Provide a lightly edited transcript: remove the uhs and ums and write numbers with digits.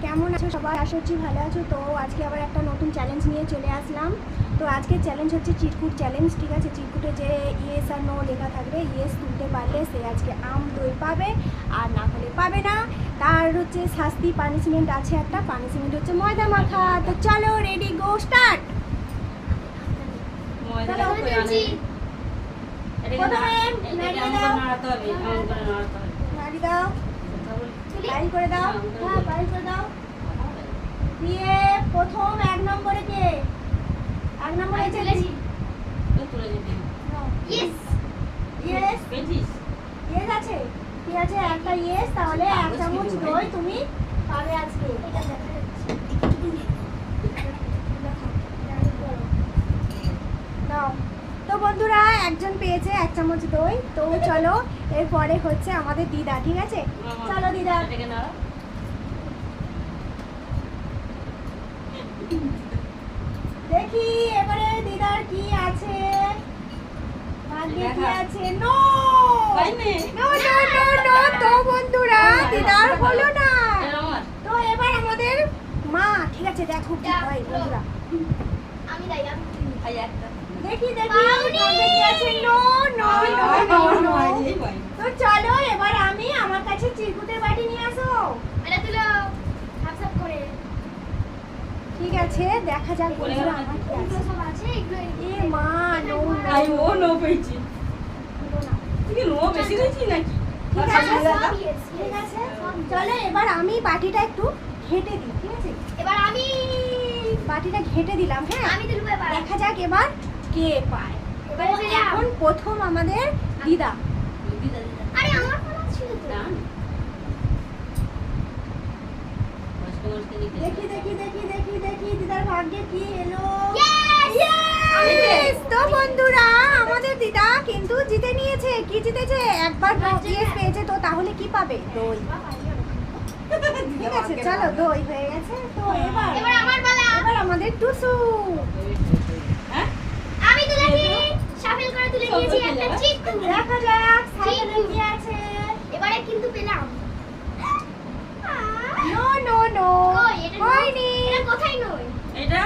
কেমন আছো সবাই? আশা করছি ভালো আছো। তো আজকে আবার একটা নতুন চ্যালেঞ্জ নিয়ে চলে আসলাম। তো আজকের চ্যালেঞ্জ হচ্ছে চিরকুট চ্যালেঞ্জ, ঠিক আছে? চিরকুটে যে ইয়েস আর নো লেখা থাকবে, ইয়েস তুলতে পারলে সে আজকে আম দই পাবে, আর না হলে পাবে না। তার হচ্ছে শাস্তি পানিশমেন্ট আছে, একটা পানিশমেন্ট হচ্ছে ময়দা মাখা। তো চলো, রেডি, গো, স্টার্ট। নাড়ি দাও, পাইল করে দাও, হ্যাঁ পাইল করে দাও। দিয়ে প্রথম 1 নম্বরে কে? 1 নম্বরে চলেছি। ইয়েস ইয়েস ইয়েস আছে, ঠিক আছে, একটা ইয়েস। তাহলে 1 চামচ দই তুমি পাবে আজকে। নাও। তো বন্ধুরা, একজন পেয়েছে 1 চামচ দই। তো চলো, এরপরে হচ্ছে আমাদের দিদা, ঠিক আছে? চলো দিদা। দেখি এবারে দিদার কি আছে, ভাগ্যে কি আছে। No no no no no. তো বন্ধুরা, দিদার হলো না। তো এবার আমাদের মা, ঠিক আছে, দেখো কি হয় বন্ধুরা। আমি দাই দেখি দেখি ভাগ্যে কি আছে। No no no no no. তো চলো, এবার আমি আমার কাছে চিরকুটের বাটি নিয়ে আসো। এটা তুলো হাফ করে। ঠিক আছে, দেখা যাক বন্ধুরা আমার কি আছে। এগুলো সব আছে, এগুলো এ মা, নো আই ও নো। নো পেয়েছি। তুই নো বেশি দিয়েছিস নাকি? ঠিক আছে, ঠিক আছে, চলো এবার আমি বাটিটা একটু ঘেটে দিই, ঠিক আছে? এবার আমি বাটিটা ঘেটে দিলাম, হ্যাঁ। আমি তুলবো এবার। দেখা যাক এবার কে পায়। তো এবারে দিলাম। এখন প্রথম আমাদের দিদা। আরে আমার ফোন ছিল তো। দেখি দেখি দেখি দেখি দেখি দিদার ভাগ্যে কি এলো। Yes! তো বন্ধুরা, আমাদের দিদা কিন্তু জিতে নিয়েছে। কি জিতেছে? একবার ইয়েস পেয়েছে। তো তাহলে কি পাবে? দই। ঠিক আছে, চলো, দই হয়ে গেছে। তো এবার এবার আমার পালা। এবার আমাদের টুসু। হ্যাঁ? আমি তুলেছি, শাফেল করে তুলে নিয়েছি একটা চিকু। দেখা যাক সাইকেলে কি আছে। এবারে কিন্তু পেলাম। নো নো নো, কই এটা? হয়নি। এটা কোথায় নয়? এটা